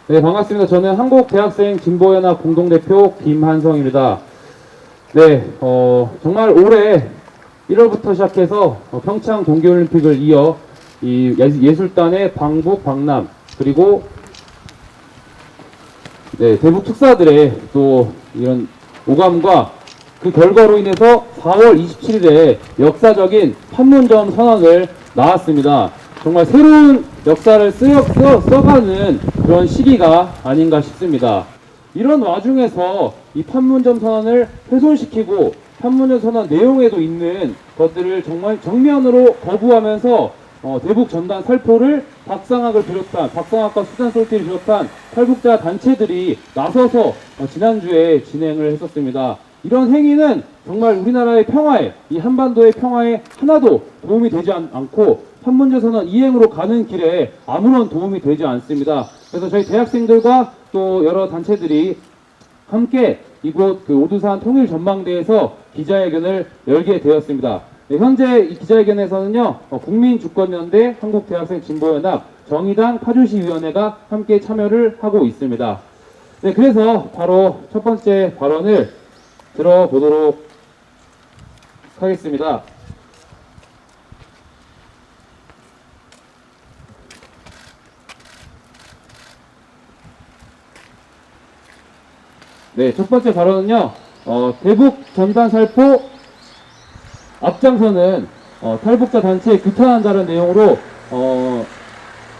네, 반갑습니다. 저는 한국대학생 진보연합 공동대표 김한성입니다. 네, 정말 올해 1월부터 시작해서 평창 동계올림픽을 이어 이 예술단의 방북, 방남, 그리고 네, 대북 특사들의 또 이런 오감과 그 결과로 인해서 4월 27일에 역사적인 판문점 선언을 나왔습니다. 정말 새로운 역사를 써가는 그런 시기가 아닌가 싶습니다. 이런 와중에서 이 판문점 선언을 훼손시키고 판문점 선언 내용에도 있는 것들을 정말 정면으로 거부하면서 대북 전단 살포를 박상학과 수잔솔티를 비롯한 탈북자 단체들이 나서서 지난주에 진행을 했었습니다. 이런 행위는 정말 우리나라의 평화에, 이 한반도의 평화에 하나도 도움이 되지 않고 판문점 선언 이행으로 가는 길에 아무런 도움이 되지 않습니다. 그래서 저희 대학생들과 또 여러 단체들이 함께 이곳 그 오두산 통일전망대에서 기자회견을 열게 되었습니다. 네, 현재 이 기자회견에서는요, 국민주권연대, 한국대학생 진보연합, 정의당 파주시위원회가 함께 참여를 하고 있습니다. 네, 그래서 바로 첫 번째 발언을 들어보도록 하겠습니다. 네, 첫 번째 발언은요, 대북 전단 살포 앞장서는 탈북자 단체에 규탄한다는 내용으로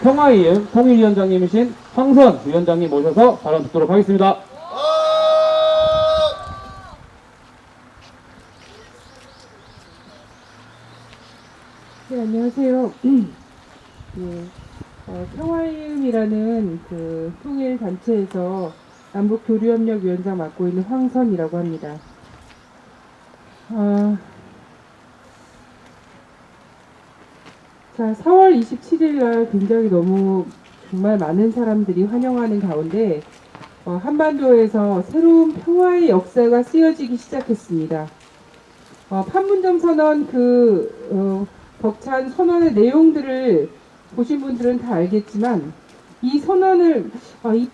평화이음 통일위원장님이신 황선 위원장님 모셔서 발언 듣도록 하겠습니다. 네, 안녕하세요. 네, 평화이음이라는 그 통일단체에서 남북교류협력위원장 맡고 있는 황선이라고 합니다. 자, 4월 27일 날 굉장히 너무 정말 많은 사람들이 환영하는 가운데 한반도에서 새로운 평화의 역사가 쓰여지기 시작했습니다. 판문점 선언 벅찬 선언의 내용들을 보신 분들은 다 알겠지만 이 선언을 이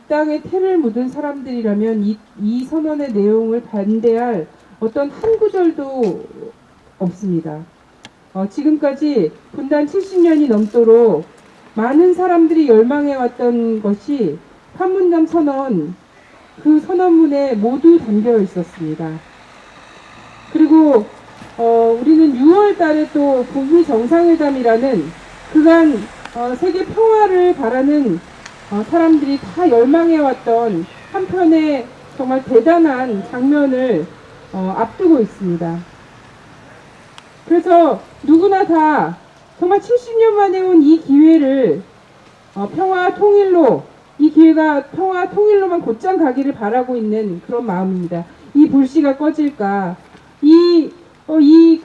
땅에 태를 묻은 사람들이라면 이 선언의 내용을 반대할 어떤 한 구절도 없습니다. 지금까지 분단 70년이 넘도록 많은 사람들이 열망해왔던 것이 판문점 선언, 그 선언문에 모두 담겨 있었습니다. 그리고 우리는 6월 달에 또 북미 정상회담이라는 그간 세계 평화를 바라는 사람들이 다 열망해왔던 한편의 정말 대단한 장면을 앞두고 있습니다. 그래서 누구나 다 정말 70년 만에 온 이 기회를 평화 통일로, 이 기회가 평화 통일로만 곧장 가기를 바라고 있는 그런 마음입니다. 이 불씨가 꺼질까,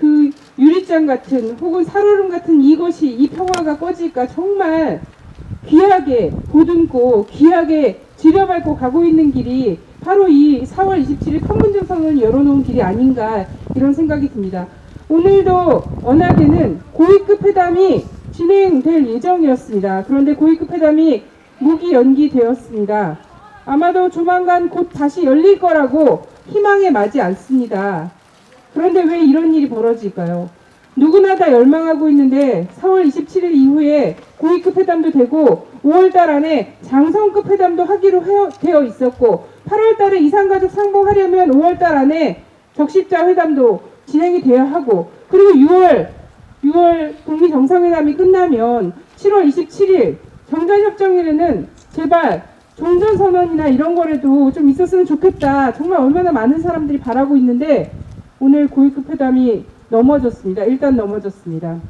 그 유리잔 같은 혹은 살얼음 같은 이것이, 이 평화가 꺼질까, 정말 귀하게 보듬고 귀하게 지려밟고 가고 있는 길이 바로 이 4월 27일 판문점 선언을 열어놓은 길이 아닌가, 이런 생각이 듭니다. 오늘도 언하계는 고위급 회담이 진행될 예정이었습니다. 그런데 고위급 회담이 무기 연기되었습니다. 아마도 조만간 곧 다시 열릴 거라고 희망에 마지 않습니다. 그런데 왜 이런 일이 벌어질까요? 누구나 다 열망하고 있는데 4월 27일 이후에 고위급 회담도 되고 5월달 안에 장성급 회담도 하기로 되어 있었고 8월달에 이산가족 상봉하려면 5월달 안에 적십자 회담도 진행이 돼야 하고, 그리고 6월 북미 정상회담이 끝나면 7월 27일 정전협정일에는 제발 종전선언이나 이런 거라도 좀 있었으면 좋겠다. 정말 얼마나 많은 사람들이 바라고 있는데 오늘 고위급 회담이 넘어졌습니다. 일단 넘어졌습니다.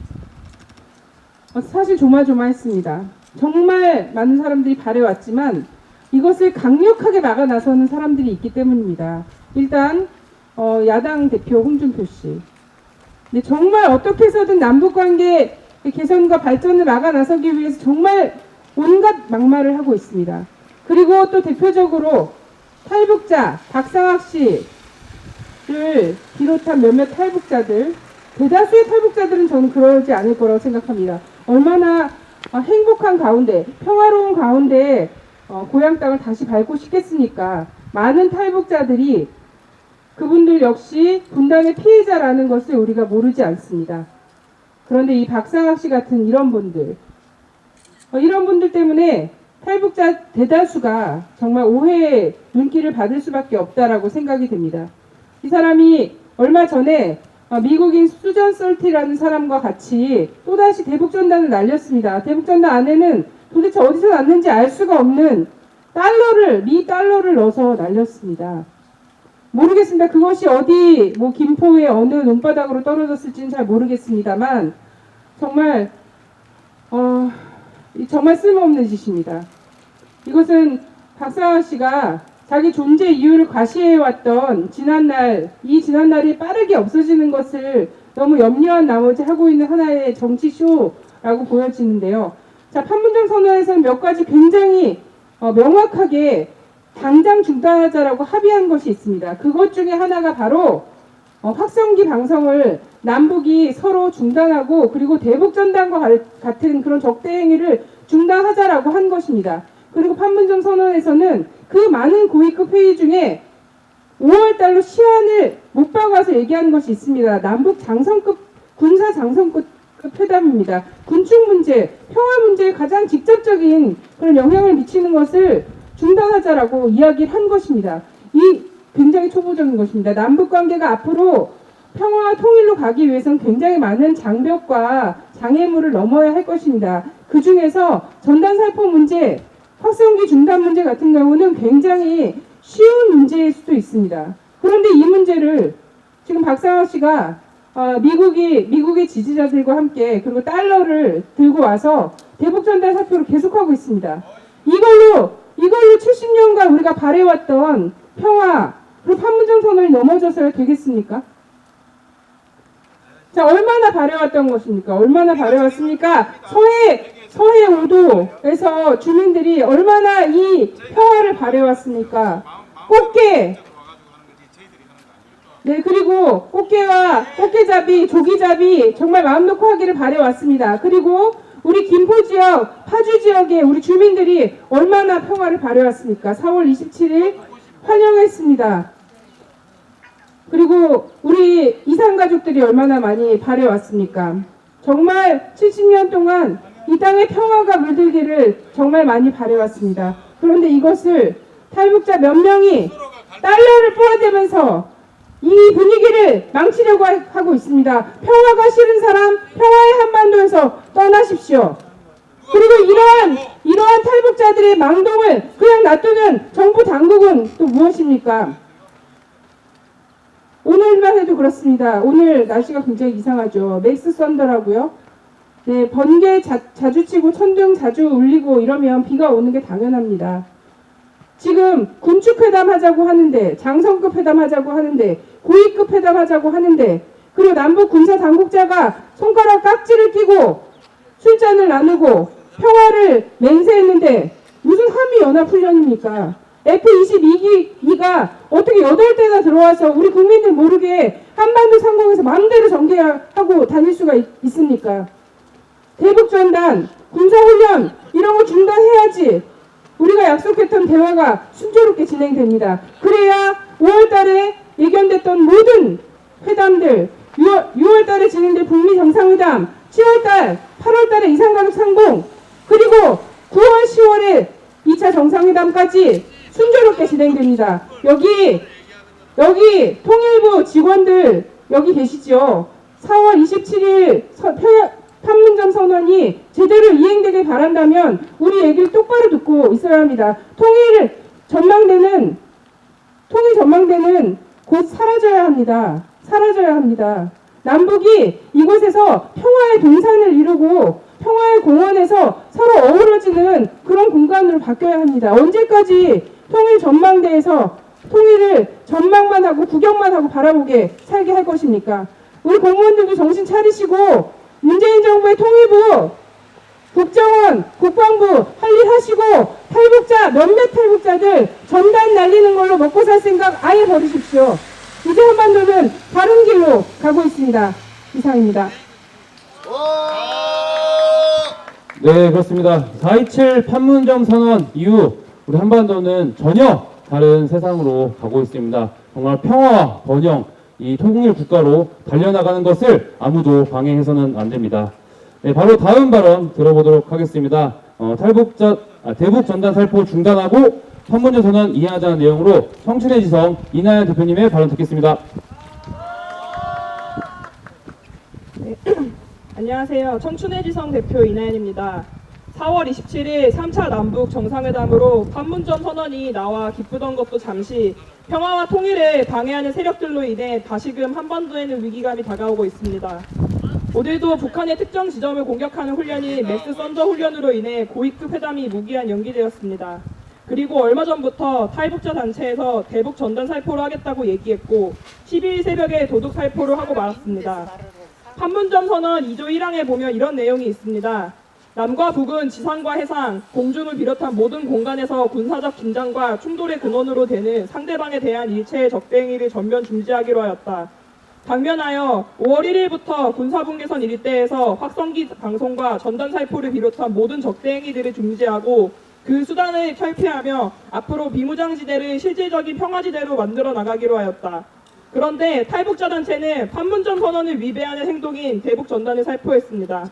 사실 조마조마했습니다. 정말 많은 사람들이 바래왔지만 이것을 강력하게 막아 나서는 사람들이 있기 때문입니다. 일단 야당 대표 홍준표 씨. 근데 정말 어떻게 해서든 남북관계 개선과 발전을 막아 나서기 위해서 정말 온갖 막말을 하고 있습니다. 그리고 또 대표적으로 탈북자 박상학 씨를 비롯한 몇몇 탈북자들, 대다수의 탈북자들은 저는 그러지 않을 거라고 생각합니다. 얼마나 행복한 가운데, 평화로운 가운데 고향 땅을 다시 밟고 싶겠습니까? 많은 탈북자들이 그분들 역시 분단의 피해자라는 것을 우리가 모르지 않습니다. 그런데 이 박상학 씨 같은 이런 분들 때문에 탈북자 대다수가 정말 오해의 눈길을 받을 수밖에 없다라고 생각이 됩니다. 이 사람이 얼마 전에 미국인 수전 솔티라는 사람과 같이 또다시 대북전단을 날렸습니다. 대북전단 안에는 도대체 어디서 났는지 알 수가 없는 미 달러를 넣어서 날렸습니다. 모르겠습니다. 그것이 어디 김포의 어느 논바닥으로 떨어졌을지는 잘 모르겠습니다만 정말 정말 쓸모없는 짓입니다. 이것은 박상학 씨가 자기 존재 이유를 과시해왔던 지난날이 빠르게 없어지는 것을 너무 염려한 나머지 하고 있는 하나의 정치 쇼라고 보여지는데요. 자, 판문점 선언에서는 몇 가지 굉장히 명확하게 당장 중단하자라고 합의한 것이 있습니다. 그것 중에 하나가 바로 확성기 방송을 남북이 서로 중단하고 그리고 대북전단과 같은 그런 적대 행위를 중단하자라고 한 것입니다. 그리고 판문점 선언에서는 그 많은 고위급 회의 중에 5월달로 시한을 못 박아서 얘기하는 것이 있습니다. 남북 장성급 군사 장성급 회담입니다. 군축 문제, 평화 문제에 가장 직접적인 그런 영향을 미치는 것을 중단하자라고 이야기를 한 것입니다. 이 굉장히 초보적인 것입니다. 남북 관계가 앞으로 평화와 통일로 가기 위해서는 굉장히 많은 장벽과 장애물을 넘어야 할 것입니다. 그 중에서 전단 살포 문제, 확성기 중단 문제 같은 경우는 굉장히 쉬운 문제일 수도 있습니다. 그런데 이 문제를 지금 박상학 씨가 미국의 지지자들과 함께 그리고 달러를 들고 와서 대북전단 살포를 계속하고 있습니다. 이걸로 70년간 우리가 바래왔던 평화 그리고 판문점 선언이 넘어져서야 되겠습니까? 자, 얼마나 바래왔던 것입니까? 얼마나 바래왔습니까? 서해 5도에서 주민들이 얼마나 이 평화를 바래왔습니까? 꽃게, 네, 그리고 꽃게잡이, 조기잡이 정말 마음 놓고 하기를 바래왔습니다. 그리고 우리 김포 지역, 파주 지역의 우리 주민들이 얼마나 평화를 바래왔습니까? 4월 27일 환영했습니다. 그리고 우리 이산가족들이 얼마나 많이 바래왔습니까? 정말 70년 동안 이 땅에 평화가 물들기를 정말 많이 바래왔습니다. 그런데 이것을 탈북자 몇 명이 달러를 뽑아대면서 이 분위기를 망치려고 하고 있습니다. 평화가 싫은 사람, 평화의 한반도에서 떠나십시오. 그리고 이러한 탈북자들의 망동을 그냥 놔두는 정부 당국은 또 무엇입니까? 오늘만 해도 그렇습니다. 오늘 날씨가 굉장히 이상하죠. 맥스 썬더라고요. 네, 번개 자주 치고 천둥 자주 울리고 이러면 비가 오는 게 당연합니다. 지금 군축회담 하자고 하는데, 장성급 회담 하자고 하는데, 고위급 회담 하자고 하는데, 그리고 남북 군사 당국자가 손가락 깍지를 끼고 술잔을 나누고 평화를 맹세했는데 무슨 한미연합훈련입니까? F-22기가 어떻게 8대나 들어와서 우리 국민들 모르게 한반도 상공에서 마음대로 전개하고 다닐 수가 있습니까? 대북전단, 군사훈련 이런 거 중단해야지 우리가 약속했던 대화가 순조롭게 진행됩니다. 그래야 5월달에 예견됐던 모든 회담들, 6월달에 진행될 북미 정상회담, 7월달, 8월달에 이산가족 상봉, 그리고 9월, 10월에 2차 정상회담까지 순조롭게 진행됩니다. 여기 통일부 직원들 여기 계시죠? 4월 27일 판문점 선언이 제대로 이행되길 바란다면 우리 얘기를 똑바로 듣고 있어야 합니다. 통일 전망대는 곧 사라져야 합니다. 사라져야 합니다. 남북이 이곳에서 평화의 동산을 이루고 평화의 공원에서 서로 어우러지는 그런 공간으로 바뀌어야 합니다. 언제까지 통일 전망대에서 통일을 전망만 하고 구경만 하고 바라보게 살게 할 것입니까? 우리 공무원들도 정신 차리시고 문재인 정부의 통일부, 국정원, 국방부 할 일 하시고 몇몇 탈북자들 전단 날리는 걸로 먹고 살 생각 아예 버리십시오. 이제 한반도는 다른 길로 가고 있습니다. 이상입니다. 네, 그렇습니다. 4.27 판문점 선언 이후 우리 한반도는 전혀 다른 세상으로 가고 있습니다. 정말 평화와 번영, 이 통일 국가로 달려나가는 것을 아무도 방해해서는 안 됩니다. 네, 바로 다음 발언 들어보도록 하겠습니다. 대북 전단 살포 중단하고 판문점 선언 이행하자는 내용으로 청춘의 지성 이나연 대표님의 발언 듣겠습니다. 안녕하세요. 청춘의 지성 대표 이나연입니다. 4월 27일 3차 남북 정상회담으로 판문점 선언이 나와 기쁘던 것도 잠시 평화와 통일을 방해하는 세력들로 인해 다시금 한반도에는 위기감이 다가오고 있습니다. 오늘도 북한의 특정 지점을 공격하는 훈련이 매스 썬더 훈련으로 인해 고위급 회담이 무기한 연기되었습니다. 그리고 얼마 전부터 탈북자 단체에서 대북 전단 살포를 하겠다고 얘기했고 12일 새벽에 도둑 살포를 하고 말았습니다. 판문점 선언 2조 1항에 보면 이런 내용이 있습니다. 남과 북은 지상과 해상, 공중을 비롯한 모든 공간에서 군사적 긴장과 충돌의 근원으로 되는 상대방에 대한 일체의 적대 행위를 전면 중지하기로 하였다. 당면하여 5월 1일부터 군사분계선 일대에서 확성기 방송과 전단 살포를 비롯한 모든 적대 행위들을 중지하고 그 수단을 철폐하며 앞으로 비무장지대를 실질적인 평화지대로 만들어 나가기로 하였다. 그런데 탈북자 단체는 판문점 선언을 위배하는 행동인 대북 전단을 살포했습니다.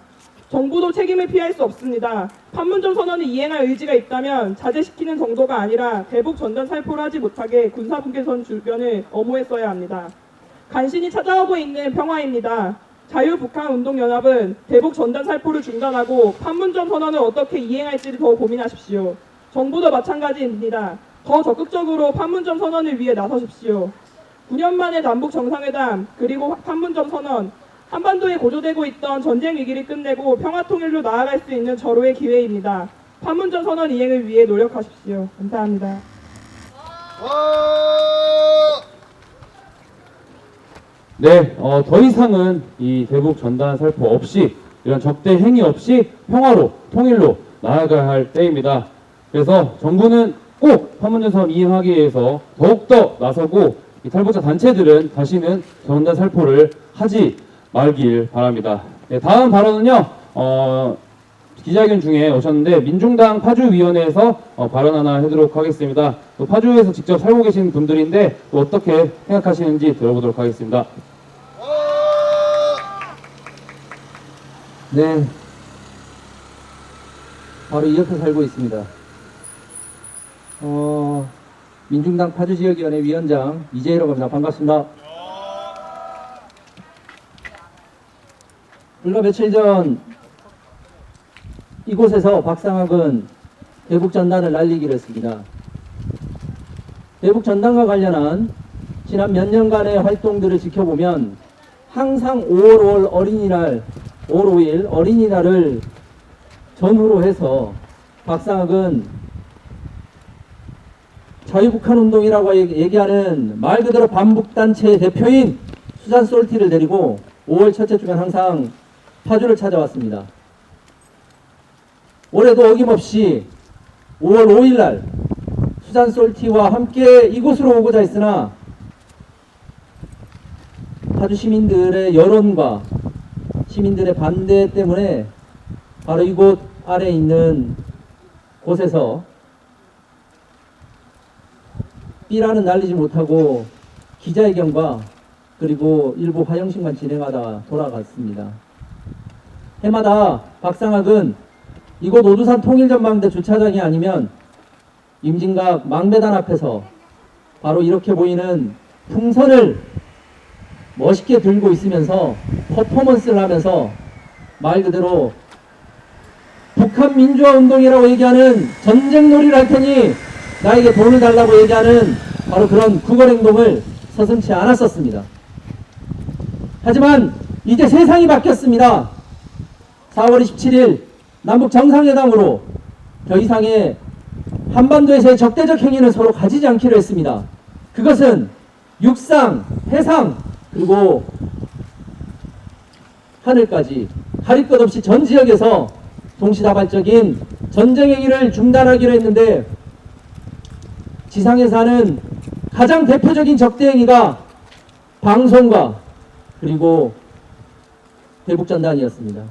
정부도 책임을 피할 수 없습니다. 판문점 선언을 이행할 의지가 있다면 자제시키는 정도가 아니라 대북 전단 살포를 하지 못하게 군사분계선 주변을 엄호했어야 합니다. 간신히 찾아오고 있는 평화입니다. 자유북한운동연합은 대북 전단 살포를 중단하고 판문점 선언을 어떻게 이행할지를 더 고민하십시오. 정부도 마찬가지입니다. 더 적극적으로 판문점 선언을 위해 나서십시오. 9년 만에 남북 정상회담 그리고 판문점 선언, 한반도에 고조되고 있던 전쟁 위기를 끝내고 평화통일로 나아갈 수 있는 절호의 기회입니다. 판문점 선언 이행을 위해 노력하십시오. 감사합니다. 네, 더 이상은 이 대북 전단 살포 없이 이런 적대 행위 없이 평화로 통일로 나아가야 할 때입니다. 그래서 정부는 꼭 판문점 선언 이행하기 위해서 더욱더 나서고 이 탈북자 단체들은 다시는 전단 살포를 하지 말길 바랍니다. 네, 다음 발언은요, 기자회견 중에 오셨는데 민중당 파주위원회에서 발언 하나 해드리도록 하겠습니다. 또 파주에서 직접 살고 계신 분들인데 또 어떻게 생각하시는지 들어보도록 하겠습니다. 네, 바로 이렇게 살고 있습니다. 민중당 파주지역위원회 위원장 이재희라고 합니다. 반갑습니다. 불과 며칠 전 이곳에서 박상학은 대북전단을 날리기로 했습니다. 대북전단과 관련한 지난 몇 년간의 활동들을 지켜보면 항상 5월 5일 어린이날을 전후로 해서 박상학은 자유북한운동이라고 얘기하는 말 그대로 반북단체의 대표인 수잔 솔티를 데리고 5월 첫째 주간 항상 파주를 찾아왔습니다. 올해도 어김없이 5월 5일날 수잔 솔티와 함께 이곳으로 오고자 했으나 파주 시민들의 여론과 시민들의 반대 때문에 바로 이곳 아래 있는 곳에서 삐라는 날리지 못하고 기자회견과 그리고 일부 화형식만 진행하다 돌아갔습니다. 해마다 박상학은 이곳 오두산 통일전망대 주차장이 아니면 임진각 망배단 앞에서 바로 이렇게 보이는 풍선을 멋있게 들고 있으면서 퍼포먼스를 하면서 말 그대로 북한 민주화 운동이라고 얘기하는 전쟁놀이를 할 테니 나에게 돈을 달라고 얘기하는 바로 그런 구걸행동을 서슴지 않았었습니다. 하지만 이제 세상이 바뀌었습니다. 4월 27일 남북 정상회담으로 더 이상의 한반도에서의 적대적 행위는 서로 가지지 않기로 했습니다. 그것은 육상, 해상, 그리고 하늘까지 가릴 것 없이 전 지역에서 동시다발적인 전쟁 행위를 중단하기로 했는데 지상에서 하는 가장 대표적인 적대 행위가 방송과 그리고 대북전단이었습니다.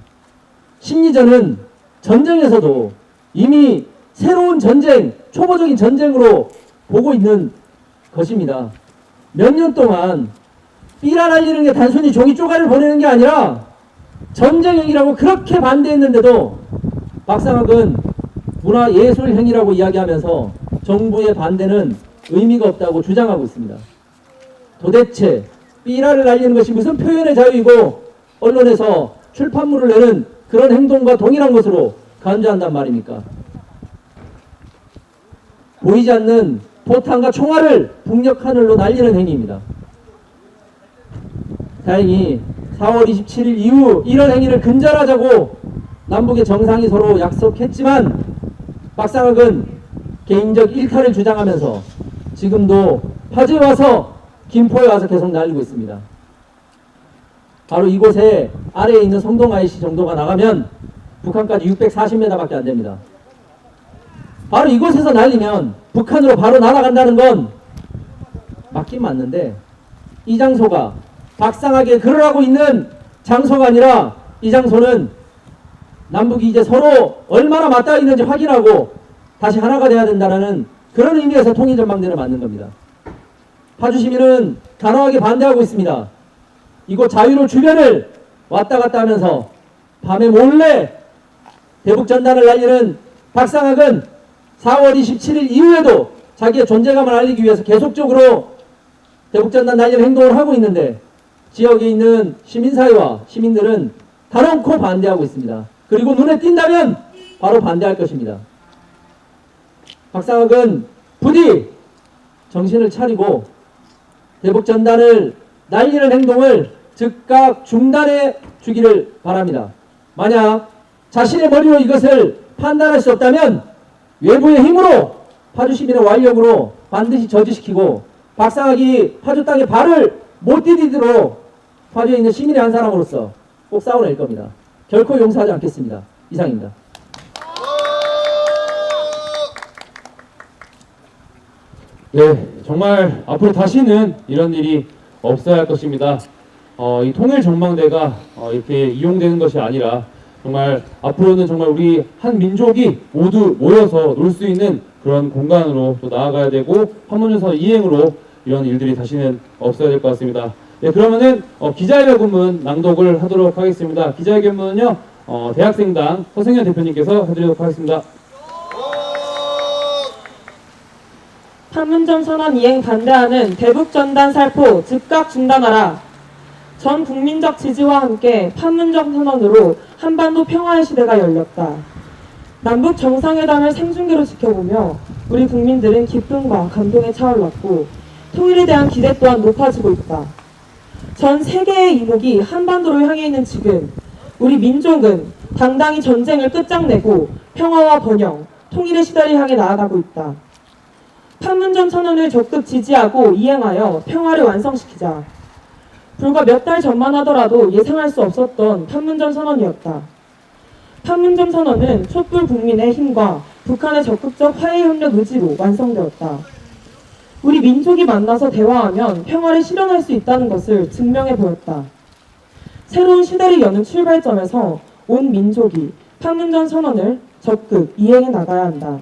심리전은 전쟁에서도 이미 새로운 전쟁, 초보적인 전쟁으로 보고 있는 것입니다. 몇 년 동안 삐라 날리는 게 단순히 종이 쪼가리를 보내는 게 아니라 전쟁행위라고 그렇게 반대했는데도 박상학은 문화예술행위라고 이야기하면서 정부의 반대는 의미가 없다고 주장하고 있습니다. 도대체 삐라를 날리는 것이 무슨 표현의 자유이고 언론에서 출판물을 내는 그런 행동과 동일한 것으로 간주한단 말입니까? 보이지 않는 포탄과 총알을 북녘 하늘로 날리는 행위입니다. 다행히 4월 27일 이후 이런 행위를 근절하자고 남북의 정상이 서로 약속했지만 박상학은 개인적 일탈을 주장하면서 지금도 파주에 와서 김포에 와서 계속 날리고 있습니다. 바로 이곳에 아래에 있는 성동 IC 정도가 나가면 북한까지 640m밖에 안 됩니다. 바로 이곳에서 날리면 북한으로 바로 날아간다는 건 맞긴 맞는데 이 장소가 박상하게 그러라고 있는 장소가 아니라 이 장소는 남북이 이제 서로 얼마나 맞닿아 있는지 확인하고 다시 하나가 돼야 된다는 그런 의미에서 통일전망대를 만든 겁니다. 파주 시민은 단호하게 반대하고 있습니다. 이곳 자유로 주변을 왔다 갔다 하면서 밤에 몰래 대북전단을 날리는 박상학은 4월 27일 이후에도 자기의 존재감을 알리기 위해서 계속적으로 대북전단 날리는 행동을 하고 있는데 지역에 있는 시민사회와 시민들은 단언코 반대하고 있습니다. 그리고 눈에 띈다면 바로 반대할 것입니다. 박상학은 부디 정신을 차리고 대북전단을 날리는 행동을 즉각 중단해 주기를 바랍니다. 만약 자신의 머리로 이것을 판단할 수 없다면 외부의 힘으로 파주 시민의 완력으로 반드시 저지시키고 박상학이 파주 땅에 발을 못 디디도록 파주에 있는 시민의 한 사람으로서 꼭 싸워낼 겁니다. 결코 용서하지 않겠습니다. 이상입니다. 네, 정말 앞으로 다시는 이런 일이 없어야 할 것입니다. 이 통일전망대가 이렇게 이용되는 것이 아니라 정말 앞으로는 정말 우리 한 민족이 모두 모여서 놀 수 있는 그런 공간으로 또 나아가야 되고 판문점선 이행으로 이런 일들이 다시는 없어야 될 것 같습니다. 네, 그러면은 기자회견문 낭독을 하도록 하겠습니다. 기자회견문은요 대학생당 허승현 대표님께서 해드리도록 하겠습니다. 판문점 선언 이행 반대하는 대북전단 살포 즉각 중단하라. 전 국민적 지지와 함께 판문점 선언으로 한반도 평화의 시대가 열렸다. 남북 정상회담을 생중계로 지켜보며 우리 국민들은 기쁨과 감동에 차올랐고 통일에 대한 기대 또한 높아지고 있다. 전 세계의 이목이 한반도로 향해 있는 지금 우리 민족은 당당히 전쟁을 끝장내고 평화와 번영, 통일의 시대를 향해 나아가고 있다. 판문점 선언을 적극 지지하고 이행하여 평화를 완성시키자. 불과 몇 달 전만 하더라도 예상할 수 없었던 판문점 선언이었다. 판문점 선언은 촛불 국민의 힘과 북한의 적극적 화해 협력 의지로 완성되었다. 우리 민족이 만나서 대화하면 평화를 실현할 수 있다는 것을 증명해 보였다. 새로운 시대를 여는 출발점에서 온 민족이 판문점 선언을 적극 이행해 나가야 한다.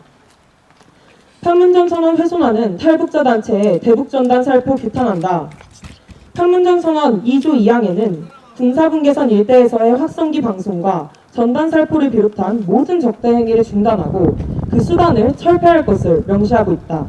판문점 선언 훼손하는 탈북자 단체의 대북전단 살포 규탄한다. 판문점 선언 2조 2항에는 군사분계선 일대에서의 확성기 방송과 전단 살포를 비롯한 모든 적대 행위를 중단하고 그 수단을 철폐할 것을 명시하고 있다.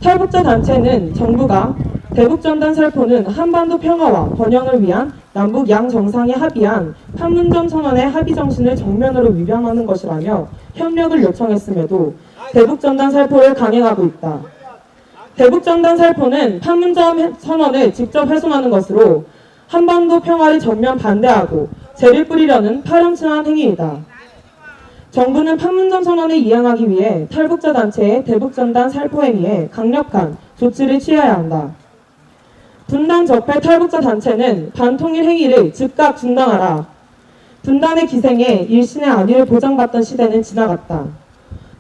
탈북자 단체는 정부가 대북전단 살포는 한반도 평화와 번영을 위한 남북 양 정상이 합의한 판문점 선언의 합의 정신을 정면으로 위반하는 것이라며 협력을 요청했음에도 대북전단 살포를 강행하고 있다. 대북전단 살포는 판문점 선언을 직접 훼손하는 것으로 한반도 평화를 전면 반대하고 죄를 뿌리려는 파렴치한 행위이다. 정부는 판문점 선언을 이행하기 위해 탈북자 단체의 대북전단 살포 행위에 강력한 조치를 취해야 한다. 분단 적폐 탈북자 단체는 반통일 행위를 즉각 중단하라. 분단의 기생에 일신의 안위를 보장받던 시대는 지나갔다.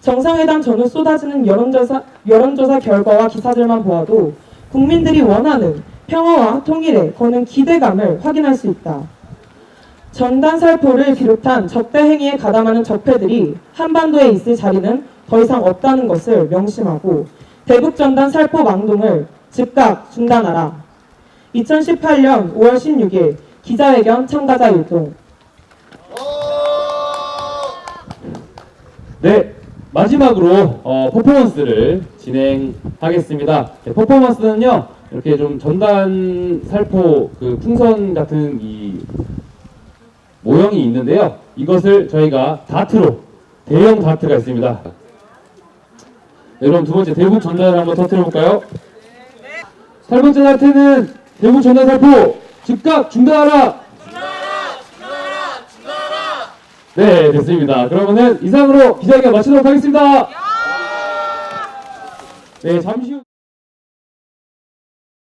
정상회담 전후 쏟아지는 여론조사 결과와 기사들만 보아도 국민들이 원하는 평화와 통일에 거는 기대감을 확인할 수 있다. 전단살포를 비롯한 적대 행위에 가담하는 적폐들이 한반도에 있을 자리는 더 이상 없다는 것을 명심하고 대북전단 살포 망동을 즉각 중단하라. 2018년 5월 16일 기자회견 참가자 일동. 네, 마지막으로 퍼포먼스를 진행하겠습니다. 네, 퍼포먼스는요, 이렇게 좀 전단 살포 그 풍선 같은 이 모형이 있는데요. 이것을 저희가 다트로, 대형 다트가 있습니다. 네, 그럼 두 번째 대북 전단을 한번 터뜨려 볼까요? 세 번째 다트는 대북 전단 살포 즉각 중단하라. 네, 됐습니다. 그러면은 이상으로 기자회견 마치도록 하겠습니다. 네, 잠시 후.